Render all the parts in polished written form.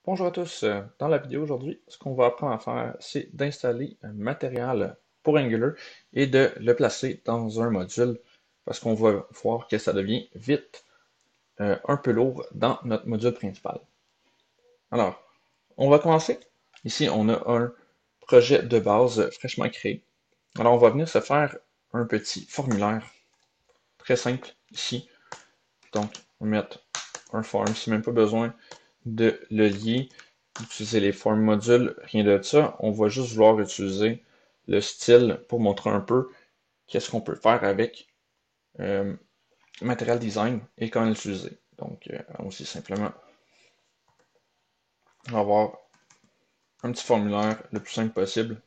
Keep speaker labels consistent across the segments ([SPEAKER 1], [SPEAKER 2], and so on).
[SPEAKER 1] Bonjour à tous. Dans la vidéo aujourd'hui, ce qu'on va apprendre à faire, c'est d'installer un matériel pour Angular et de le placer dans un module parce qu'on va voir que ça devient vite un peu lourd dans notre module principal. Alors, on va commencer. Ici, on a un projet de base fraîchement créé. Alors, on va venir se faire un petit formulaire très simple ici. Donc, on va mettre un form, c'est même pas besoin de le lier, d'utiliser les formes modules, rien de ça. On va juste vouloir utiliser le style pour montrer un peu qu'est-ce qu'on peut faire avec euh, Material Design et comment l'utiliser. Donc, allons-y simplement. On va avoir un petit formulaire le plus simple possible.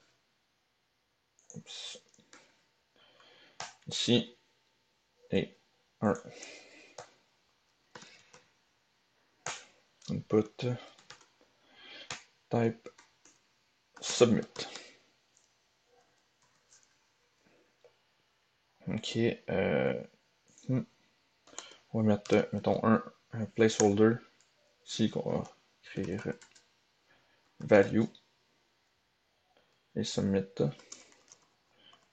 [SPEAKER 1] Oups. Ici, et un input type submit. Ok, on va mettre, mettons, un placeholder ici qu'on va créer value et submit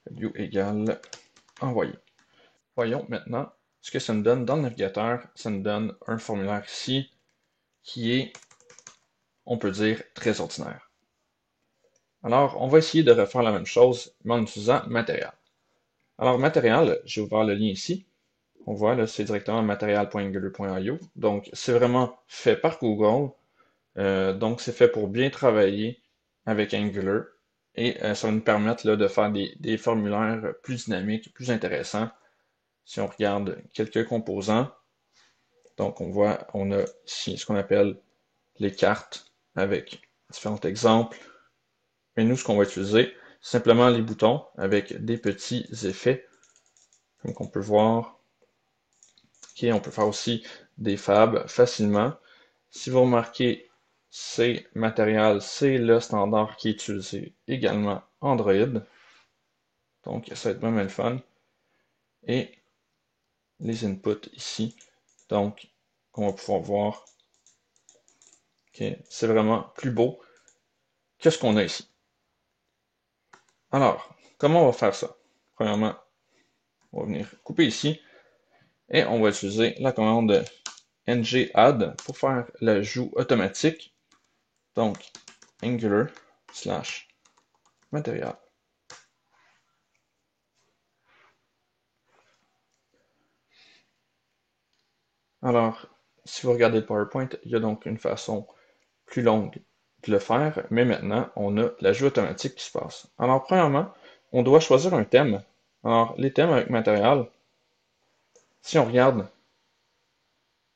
[SPEAKER 1] value égale envoyer. Voyons maintenant ce que ça nous donne dans le navigateur. Ça nous donne un formulaire ici qui est, on peut dire, très ordinaire. Alors, on va essayer de refaire la même chose, mais en utilisant Material. Alors, Material, j'ai ouvert le lien ici. On voit là, c'est directement material.angular.io. Donc, c'est vraiment fait par Google. Donc, c'est fait pour bien travailler avec Angular. Et ça va nous permettre là, de faire des formulaires plus dynamiques, plus intéressants. Si on regarde quelques composants, donc on voit, on a ici ce qu'on appelle les cartes avec différents exemples. Mais nous, ce qu'on va utiliser, c'est simplement les boutons avec des petits effets. Comme on peut voir, okay, on peut faire aussi des fabs facilement. Si vous remarquez, c'est matériel, c'est le standard qui est utilisé également Android. Donc, ça va être même le fun. Et les inputs ici. Donc, on va pouvoir voir que c'est vraiment plus beau que ce qu'on a ici. Alors, comment on va faire ça? Premièrement, on va venir couper ici et on va utiliser la commande ng-add pour faire l'ajout automatique. Donc, angular slash material. Alors, si vous regardez le PowerPoint, il y a donc une façon plus longue de le faire, mais maintenant, on a l'ajout automatique qui se passe. Alors, premièrement, on doit choisir un thème. Alors, les thèmes avec matériel, si on regarde,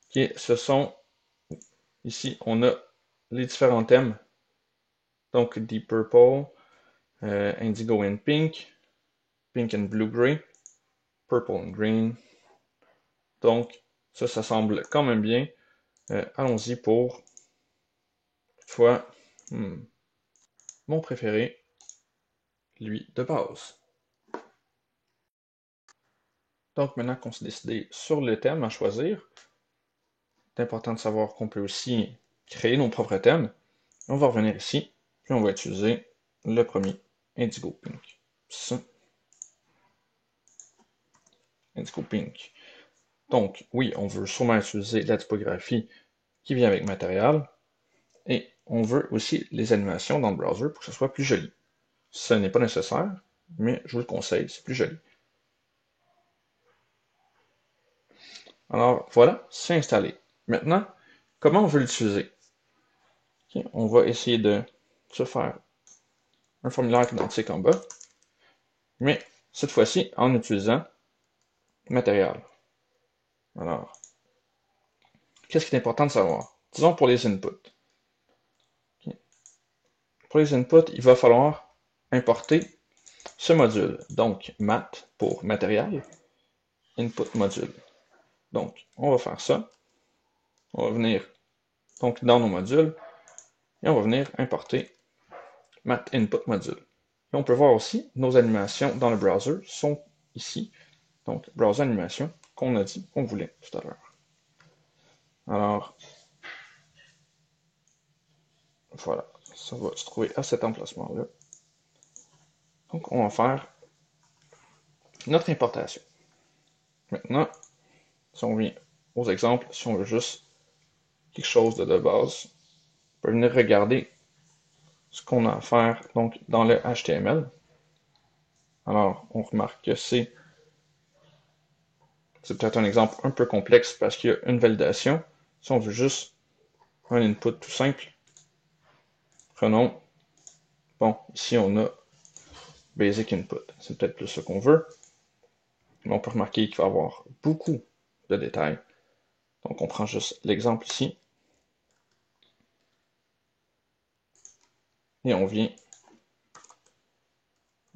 [SPEAKER 1] okay, ce sont, ici, on a les différents thèmes. Donc, Deep Purple, Indigo and Pink, Pink and Blue Gray, Purple and Green. Donc, ça semble quand même bien. Allons-y pour, toutefois, mon préféré, lui, de base. Donc, maintenant qu'on s'est décidé sur le thème à choisir, c'est important de savoir qu'on peut aussi créer nos propres thèmes. On va revenir ici, puis on va utiliser le premier, Indigo Pink. Ça, Indigo Pink. Donc, oui, on veut sûrement utiliser la typographie qui vient avec matériel, et on veut aussi les animations dans le browser pour que ce soit plus joli. Ce n'est pas nécessaire, mais je vous le conseille, c'est plus joli. Alors voilà, c'est installé. Maintenant, comment on veut l'utiliser? Okay, on va essayer de se faire un formulaire identique en bas, mais cette fois-ci en utilisant matériel. Alors, qu'est-ce qui est important de savoir? Disons pour les inputs. Okay. Pour les inputs, il va falloir importer ce module. Donc, mat pour matériel, input module. Donc, on va faire ça. On va venir donc dans nos modules et on va venir importer mat input module. Et on peut voir aussi nos animations dans le browser sont ici. Donc, browser animation qu'on a dit qu'on voulait tout à l'heure. Alors, Voilà, ça va se trouver à cet emplacement-là. Donc, on va faire notre importation. Maintenant, si on vient aux exemples, si on veut juste quelque chose de base, on peut venir regarder ce qu'on a à faire donc, dans le HTML. Alors, on remarque que c'est peut-être un exemple un peu complexe parce qu'il y a une validation. Si on veut juste un input tout simple, prenons, bon, ici on a basic input. C'est peut-être plus ce qu'on veut. Mais on peut remarquer qu'il va y avoir beaucoup de détails. Donc on prend juste l'exemple ici. Et on vient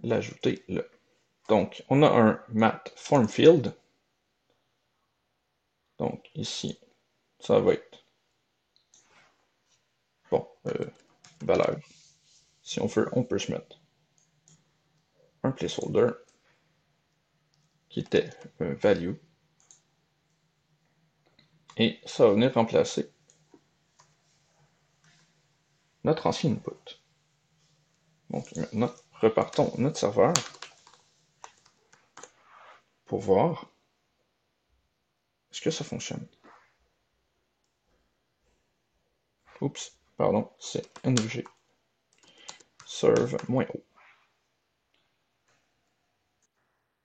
[SPEAKER 1] l'ajouter là. Donc on a un mat form field. Donc ici, ça va être bon, valeur. Si on veut, on peut se mettre un placeholder qui était un value. Et ça va venir remplacer notre ancien input. Donc maintenant, repartons notre serveur pour voir est-ce que ça fonctionne. Oups, pardon, c'est ng serve-o.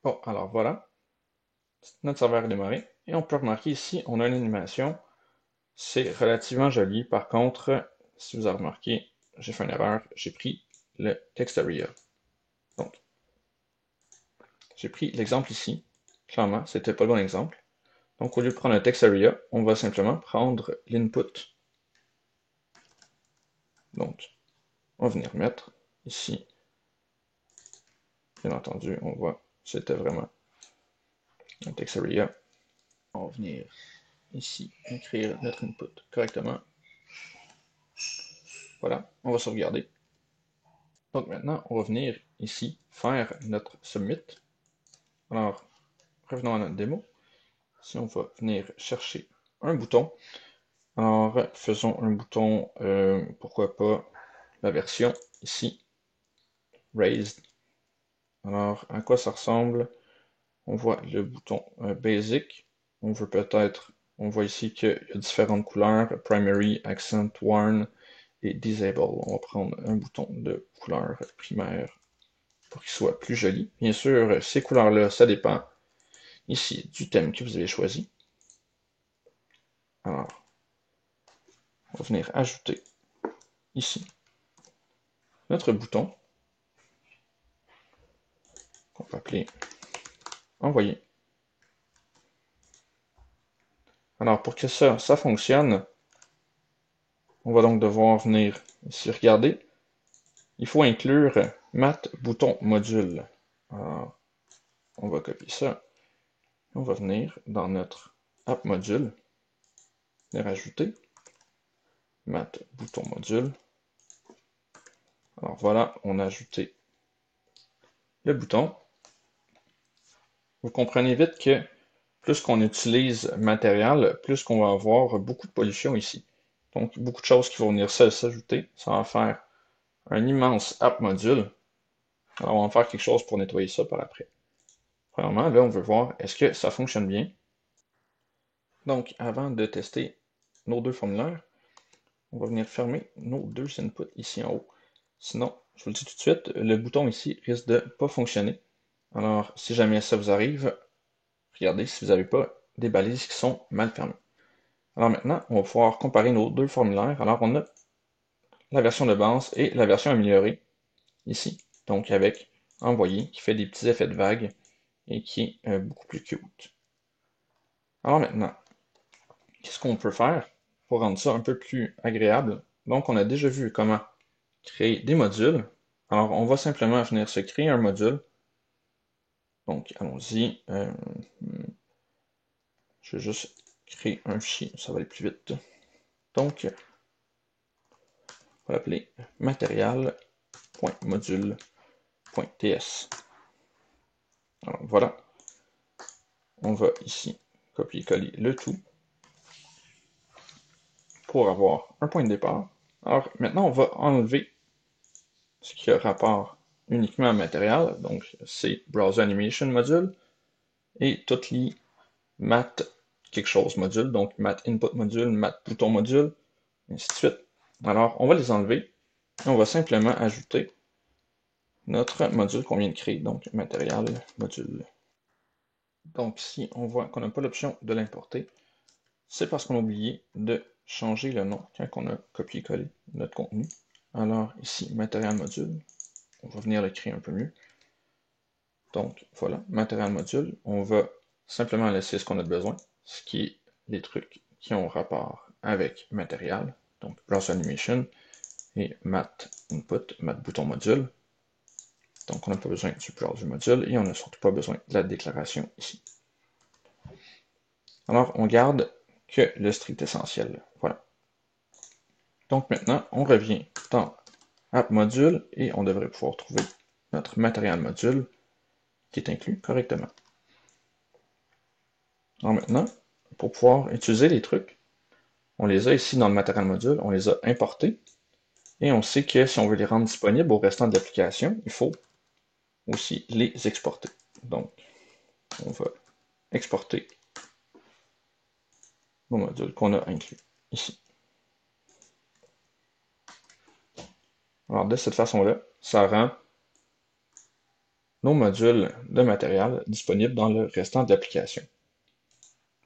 [SPEAKER 1] Bon, alors voilà, notre serveur est démarré. Et on peut remarquer ici, on a une animation. C'est relativement joli. Par contre, si vous avez remarqué, j'ai fait une erreur. J'ai pris le text area. Donc, j'ai pris l'exemple ici. Clairement, c'était pas le bon exemple. Donc, au lieu de prendre un text area, on va simplement prendre l'input. Donc, on va venir mettre ici. Bien entendu, on voit c'était vraiment un text area. On va venir ici écrire notre input correctement. Voilà, on va sauvegarder. Donc maintenant, on va venir ici faire notre submit. Alors, revenons à notre démo. Si on va venir chercher un bouton, alors faisons un bouton, pourquoi pas la version ici, raised. Alors, à quoi ça ressemble? On voit le bouton basic. On veut peut-être, on voit ici qu'il y a différentes couleurs, primary, accent, warn et disable. On va prendre un bouton de couleur primaire pour qu'il soit plus joli. Bien sûr, ces couleurs-là, ça dépend ici du thème que vous avez choisi. Alors, on va venir ajouter ici notre bouton qu'on peut appeler envoyer. Alors, pour que ça fonctionne, on va donc devoir venir ici regarder. Il faut inclure mat bouton module. Alors, on va copier ça. On va venir dans notre app module, venir ajouter mat bouton module. Alors voilà, on a ajouté le bouton. Vous comprenez vite que plus qu'on utilise matériel, plus qu'on va avoir beaucoup de pollution ici. Donc, beaucoup de choses qui vont venir s'ajouter. Ça va faire un immense app module. Alors, on va faire quelque chose pour nettoyer ça par après. Premièrement, là, on veut voir est-ce que ça fonctionne bien. Donc, avant de tester nos deux formulaires, on va venir fermer nos deux inputs ici en haut. Sinon, je vous le dis tout de suite, le bouton ici risque de ne pas fonctionner. Alors, si jamais ça vous arrive, regardez si vous n'avez pas des balises qui sont mal fermées. Alors maintenant, on va pouvoir comparer nos deux formulaires. Alors, on a la version de base et la version améliorée ici. Donc, avec envoyé qui fait des petits effets de vague et qui est beaucoup plus cute. Alors maintenant, qu'est-ce qu'on peut faire pour rendre ça un peu plus agréable? Donc, on a déjà vu comment créer des modules. Alors, on va simplement venir se créer un module. Donc, allons-y. Je vais juste créer un fichier, ça va aller plus vite. Donc, on va l'appeler material.module.ts. Alors, voilà. On va ici copier-coller le tout pour avoir un point de départ. Alors maintenant, on va enlever ce qui a rapport uniquement à matériel, donc c'est Browser Animation Module et toutes les Mat quelque chose module, donc Mat Input Module, Mat Bouton Module, et ainsi de suite. Alors, on va les enlever et on va simplement ajouter notre module qu'on vient de créer, donc matériel module. Donc si on voit qu'on n'a pas l'option de l'importer, c'est parce qu'on a oublié de changer le nom quand on a copié-collé notre contenu. Alors ici, matériel module, on va venir le créer un peu mieux. Donc voilà, matériel module, on va simplement laisser ce qu'on a besoin, ce qui est les trucs qui ont rapport avec matériel, donc Browser Animation et Mat Input, Mat Bouton Module. Donc on n'a pas besoin du browser module et on n'a surtout pas besoin de la déclaration ici. Alors on garde que le strict essentiel. Voilà. Donc maintenant, on revient dans App Module et on devrait pouvoir trouver notre matériel module qui est inclus correctement. Alors maintenant, pour pouvoir utiliser les trucs, on les a ici dans le matériel module, on les a importés et on sait que si on veut les rendre disponibles au restant de l'application, il faut aussi les exporter. Donc, on va exporter nos modules qu'on a inclus ici. Alors, de cette façon-là, ça rend nos modules de matériel disponibles dans le restant de l'application.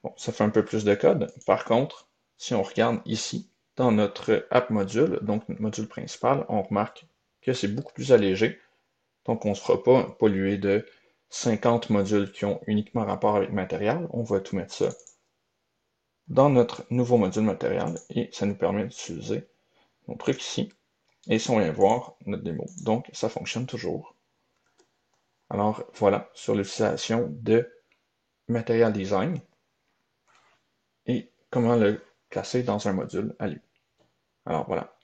[SPEAKER 1] Bon, ça fait un peu plus de code. Par contre, si on regarde ici, dans notre app module, donc notre module principal, on remarque que c'est beaucoup plus allégé. Donc, on ne se fera pas polluer de 50 modules qui ont uniquement rapport avec le matériel. On va tout mettre ça dans notre nouveau module matériel et ça nous permet d'utiliser nos trucs ici. Et si on vient voir notre démo, donc ça fonctionne toujours. Alors voilà, sur l'utilisation de Material Design et comment le classer dans un module à lui. Alors voilà.